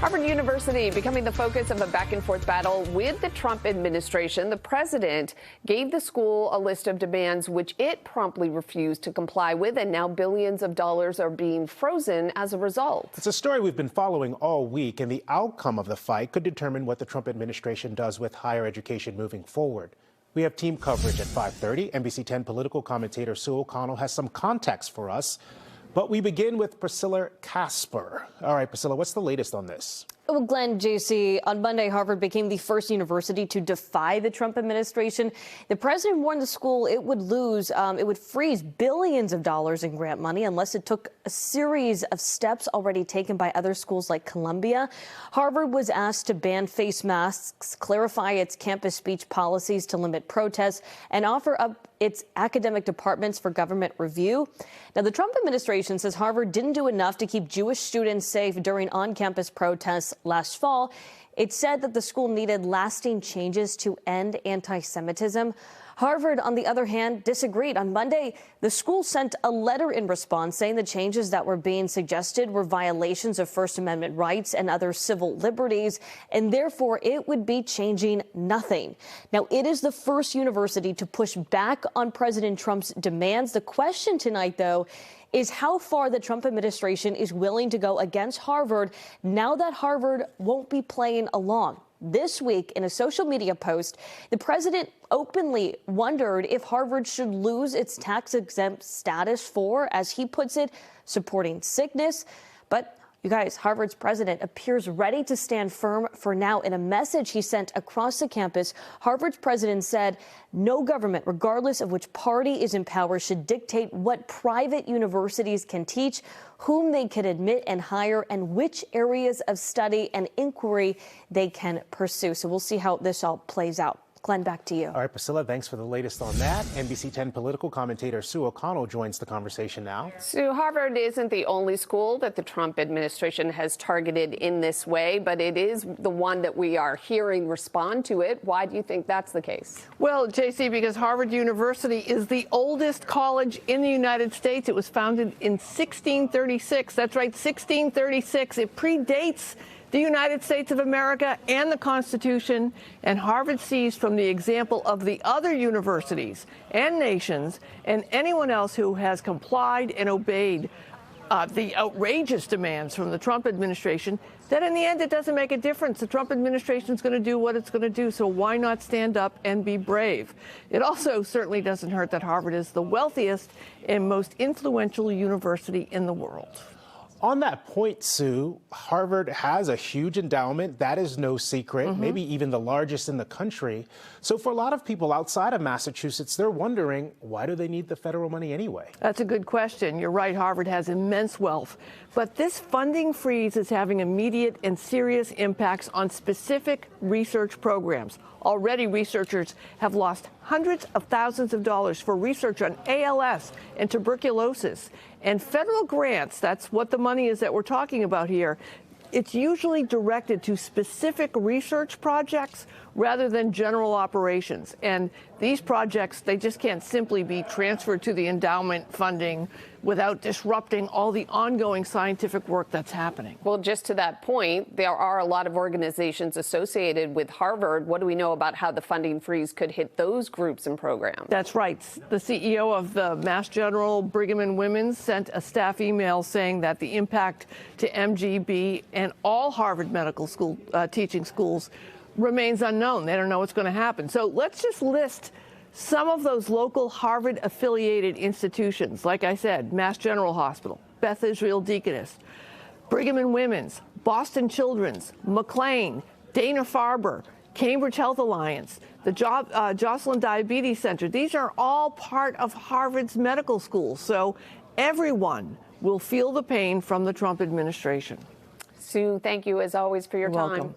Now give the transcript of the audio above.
Harvard University becoming the focus of a back-and-forth battle with the Trump administration. The president gave the school a list of demands which it promptly refused to comply with, and now billions of dollars are being frozen as a result. It's a story we've been following all week, and the outcome of the fight could determine what the Trump administration does with higher education moving forward. We have team coverage at 5:30. NBC 10 political commentator Sue O'Connell has some context for us. But we begin with Priscilla Casper. All right, Priscilla, what's the latest on this? Well, Glenn, JC, on Monday, Harvard became the first university to defy the Trump administration. The president warned the school it would freeze billions of dollars in grant money unless it took a series of steps already taken by other schools like Columbia. Harvard was asked to ban face masks, clarify its campus speech policies to limit protests, and offer up its academic departments for government review. Now, the Trump administration says Harvard didn't do enough to keep Jewish students safe during on-campus protests last fall. It said that the school needed lasting changes to end anti-Semitism. Harvard, on the other hand, disagreed. On Monday, the school sent a letter in response saying the changes that were being suggested were violations of First Amendment rights and other civil liberties, and therefore it would be changing nothing. Now, it is the first university to push back on President Trump's demands. The question tonight, though, is how far the Trump administration is willing to go against Harvard now that Harvard won't be playing along. This week, in a social media post, the president openly wondered if Harvard should lose its tax-exempt status for, as he puts it, supporting sickness. But you guys, Harvard's president appears ready to stand firm for now. In a message he sent across the campus, Harvard's president said no government, regardless of which party is in power, should dictate what private universities can teach, whom they can admit and hire, and which areas of study and inquiry they can pursue. So we'll see how this all plays out. Glenn, back to you. All right, Priscilla, thanks for the latest on that. NBC 10 political commentator Sue O'Connell joins the conversation now. Sue, Harvard isn't the only school that the Trump administration has targeted in this way, but it is the one that we are hearing respond to it. Why do you think that's the case? Well, JC, because Harvard University is the oldest college in the United States. It was founded in 1636. That's right, 1636. It predates the United States of America and the Constitution, and Harvard sees from the example of the other universities and nations and anyone else who has complied and obeyed the outrageous demands from the Trump administration, that in the end it doesn't make a difference. The Trump administration is going to do what it's going to do, so why not stand up and be brave? It also certainly doesn't hurt that Harvard is the wealthiest and most influential university in the world. On that point, Sue, Harvard has a huge endowment. That is no secret, maybe even the largest in the country. So for a lot of people outside of Massachusetts, they're wondering, why do they need the federal money anyway? That's a good question. You're right, Harvard has immense wealth. But this funding freeze is having immediate and serious impacts on specific research programs. Already, researchers have lost hundreds of thousands of dollars for research on ALS and tuberculosis. And federal grants, that's what the money is that we're talking about here, it's usually directed to specific research projects rather than general operations. And these projects, they just can't simply be transferred to the endowment funding without disrupting all the ongoing scientific work that's happening. Well, just to that point, there are a lot of organizations associated with Harvard. What do we know about how the funding freeze could hit those groups and programs? That's right. The CEO of the Mass General Brigham and Women's sent a staff email saying that the impact to MGB and all Harvard Medical School teaching schools remains unknown. They don't know what's going to happen. So let's just list some of those local Harvard-affiliated institutions. Like I said, Mass General Hospital, Beth Israel Deaconess, Brigham and Women's, Boston Children's, McLean, Dana-Farber, Cambridge Health Alliance, the Joslin Diabetes Center. These are all part of Harvard's medical schools. So everyone will feel the pain from the Trump administration. Sue, thank you as always for your time. Welcome.